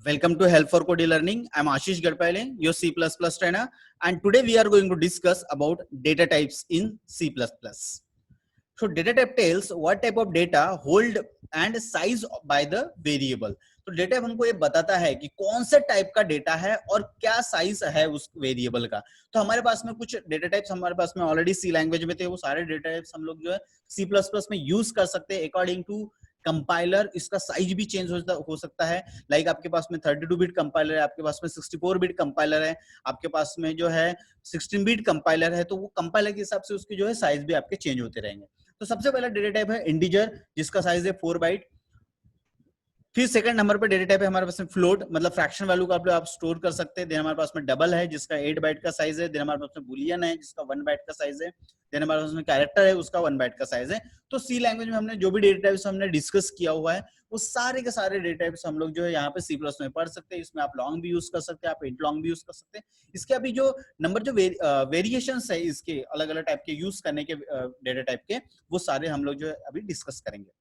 Welcome to Help for Code Learning. I'm Ashish Gadpale, your C++ trainer, and today we are going to discuss about data types in C++. So data type tells what type of data hold and size by the variable. तो data हमको ये बताता है कि कौन से type का data है और क्या साइज है उस वेरिएबल का। तो हमारे पास में कुछ डेटा टाइप्स हमारे पास में ऑलरेडी सी लैंग्वेज में थे, वो सारे डेटा टाइप्स हम लोग जो है सी प्लस प्लस में यूज कर सकते हैं अकॉर्डिंग टू कंपाइलर। इसका साइज भी चेंज हो सकता है। लाइक आपके पास में 32 बिट कंपाइलर है, आपके पास में 64 बिट कंपाइलर है, आपके पास में जो है 16 बिट कंपाइलर है, तो वो कंपाइलर के हिसाब से उसकी जो है साइज भी आपके चेंज होते रहेंगे। तो सबसे पहला डेटा टाइप है इंटीजर, जिसका साइज है 4 बाइट। फिर सेकंड नंबर पे डेटा टाइप है हमारे पास में फ्लोट, मतलब फ्रैक्शन वैल्यू का आप स्टोर कर सकते हैं। देन हमारे पास में डबल है जिसका 8 बाइट का साइज है। देन हमारे पास में बुलियन है जिसका 1 बाइट का साइज है। देन हमारे पास में कैरेक्टर है, उसका 1 बाइट का साइज है। तो सी लैंग्वेज में हमने जो भी डेटा टाइप्स हमने डिस्कस किया हुआ है, वो सारे के सारे डेटा टाइप्स हम लोग जो है यहाँ पे सी प्लस में पढ़ सकते हैं। इसमें आप लॉन्ग भी यूज कर सकते हैं, आप इंट लॉन्ग भी यूज कर सकते हैं। इसके अभी जो नंबर जो वेरिएशंस है इसके अलग अलग टाइप के यूज करने के डेटा टाइप के, वो सारे हम लोग जो है अभी डिस्कस करेंगे।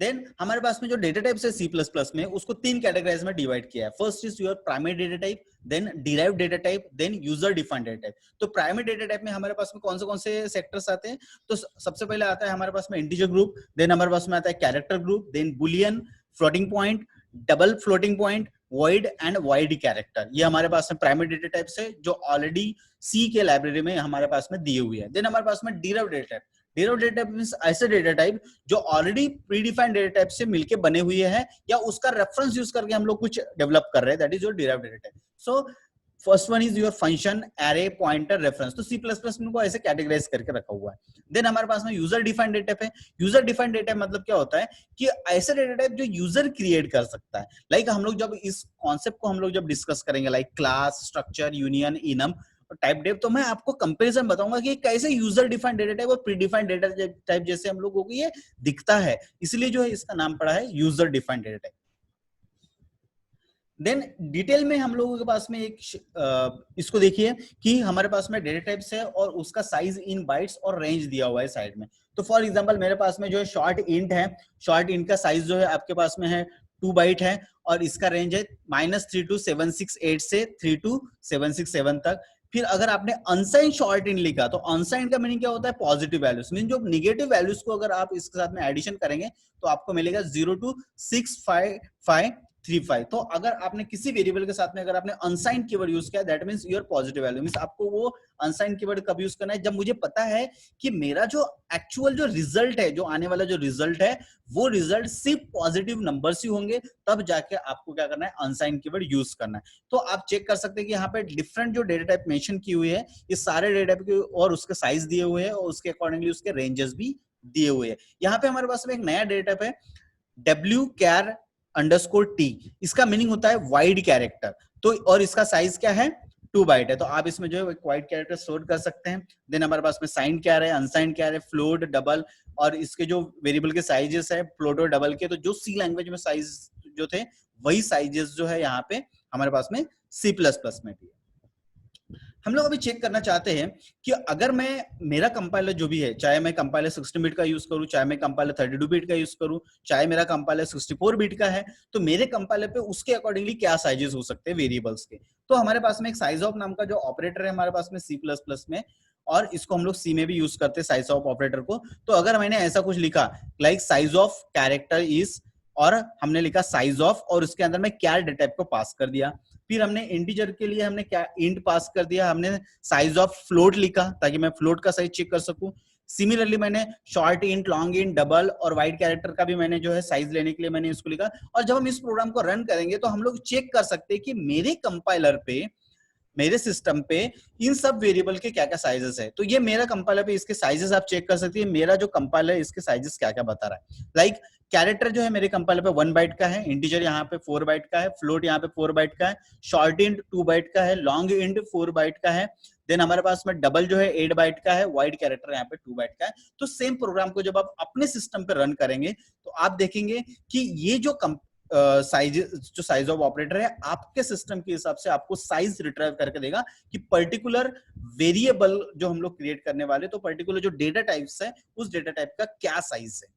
देन हमारे पास में जो डेटा टाइप्स है सी प्लस प्लस में, उसको तीन कैटेगराइज में डिवाइड किया है। First is your primary data type, then derived data type, then user defined data type. तो प्राइमरी डेटा टाइप में हमारे पास में कौन से सेक्टर्स आते हैं? तो सबसे पहले आता है हमारे पास में इंटीजर ग्रुप, देन हमारे पास में आता है character group, then boolean, floating point, double floating point, void and wide character. ये हमारे पास में प्राइमरी डेटा टाइप्स है जो ऑलरेडी सी के लाइब्रेरी में हमारे पास में दिए हुए हैं। देन हमारे पास में derived data type. Derived data type means ऐसे डेटा टाइप जो ऑलरेडी प्रीडिफाइंड डेटा टाइप से मिलके बने हुए हैं या उसका रेफरेंस यूज करके हम लोग कुछ डेवलप कर रहे हैं, that is your derived data type. So first one is your function, array, pointer, reference. तो सी प्लस प्लस में ऐसे कैटेगराइज करके रखा हुआ है। देन हमारे पास में यूजर डिफाइंड डेटा टाइप है। यूजर डिफाइंड डेटा मतलब क्या होता है कि ऐसे डेटा टाइप जो यूजर क्रिएट कर सकता है। लाइक हम लोग जब इस कॉन्सेप्ट को हम लोग जब डिस्कस करेंगे, like class, structure, union, enum, typedef, तो मैं आपको कंपैरिजन बताऊंगा कि कैसे यूजर डिफाइंड डेटा टाइप और प्री डिफाइंड डेटा टाइप जैसे हम लोगों को ये दिखता है, इसलिए जो है इसका नाम पड़ा है user defined data type. Then detail में हम लोगों के पास में एक इसको देखिए कि हमारे पास में डेटा टाइप्स है और उसका साइज इन बाइट्स और रेंज दिया हुआ है साइड में। तो फॉर एग्जांपल मेरे पास में जो है शॉर्ट इंट है, शॉर्ट इंट का साइज जो है आपके पास में है 2 बाइट है और इसका रेंज है -32768 से 32767 तक। फिर अगर आपने अनसाइन शॉर्ट इन लिखा तो अनसाइन का मीनिंग क्या होता है? Positive values. मीन जो निगेटिव वैल्यूज को अगर आप इसके साथ में एडिशन करेंगे तो आपको मिलेगा 0 to 65535। तो अगर आपने किसी वेरिएबल के साथ में अगर आपने अनसाइन कीवर्ड यूज किया, that means your positive value. Means आपको वो अनसाइन कीवर्ड कब यूज करना है? जब मुझे पता है कि मेरा जो एक्चुअल जो रिजल्ट है, जो आने वाला जो रिजल्ट है, वो रिजल्ट सिर्फ पॉजिटिव नंबर्स ही होंगे, तब जाके आपको क्या करना है? अनसाइन कीवर्ड यूज करना है। तो आप चेक कर सकते हैं कि यहाँ पे डिफरेंट जो डेटा टाइप मेंशन की हुई है, ये सारे डेटा टाइप के और उसके साइज दिए हुए हैं और उसके अकॉर्डिंगली उसके रेंजेस भी दिए हुए हैं। यहाँ पे हमारे पास में एक नया डेटा टाइप है WCHAR_T। इसका मीनिंग होता है वाइड कैरेक्टर। तो और इसका साइज क्या है? 2 बाइट है। तो आप इसमें जो है एक वाइड कैरेक्टर स्टोर कर सकते हैं। देन हमारे पास में साइन क्या है, अनसाइन क्या है, फ्लोट, डबल, और इसके जो वेरिएबल के साइजेस है फ्लोट और डबल के, तो जो सी लैंग्वेज में साइज जो थे वही साइजेस जो है यहाँ पे हमारे पास में सी प्लस प्लस में भी है। हम लोग अभी चेक करना चाहते हैं कि अगर मैं मेरा कंपाइलर जो भी है, चाहे मैं कंपाइलर 16 बिट का यूज करूं, चाहे मैं कंपाइलर 32 बिट का यूज करूं, चाहे मेरा कंपाइलर 64 बिट का है, तो मेरे कंपाइलर पे उसके अकॉर्डिंगली क्या साइजेस हो सकते हैं वेरिएबल्स के। तो हमारे पास में एक साइज ऑफ नाम का जो ऑपरेटर है हमारे पास में सी प्लस प्लस में, और इसको हम लोग सी में भी यूज करते हैं साइज ऑफ ऑपरेटर को। तो अगर मैंने ऐसा कुछ लिखा like size of character is, और हमने लिखा साइज ऑफ, और उसके अंदर में क्या डेटा टाइप को पास कर दिया। फिर हमने इंटीजर के लिए हमने क्या इंट पास कर दिया, हमने साइज ऑफ फ्लोट लिखा ताकि मैं फ्लोट का साइज चेक कर सकूं। सिमिलरली मैंने short int, long int, double और वाइड कैरेक्टर का भी मैंने जो है साइज लेने के लिए मैंने इसको लिखा। और जब हम इस प्रोग्राम को रन करेंगे तो हम लोग चेक कर सकते हैं कि मेरे कंपाइलर पे, मेरे सिस्टम पे इन सब वेरिएबल के क्या क्या साइजेस है। तो ये मेरा कंपाइलर पे इसके साइजेस आप चेक कर सकते हैं, मेरा जो कंपाइलर है इसके साइजेस क्या क्या बता रहा है। लाइक कैरेक्टर जो है मेरे कंपाइलर पे 1 बाइट का है, इंटीजर यहाँ पे 4 बाइट का है, फ्लोट यहाँ पे 4 बाइट का है, शॉर्ट इंट 2 बाइट का है, लॉन्ग इंट 4 बाइट का है, देन हमारे पास में डबल जो है 8 बाइट का है, वाइड कैरेक्टर यहाँ पे 2 बाइट का है। तो सेम प्रोग्राम को जब आप अपने सिस्टम पे रन करेंगे तो आप देखेंगे कि ये जो साइज, जो साइज ऑफ ऑपरेटर है आपके सिस्टम के हिसाब से आपको साइज रिट्राइव करके देगा कि पर्टिकुलर वेरिएबल जो हम लोग क्रिएट करने वाले, तो पर्टिकुलर जो डेटा टाइप्स है उस डेटा टाइप का क्या साइज है।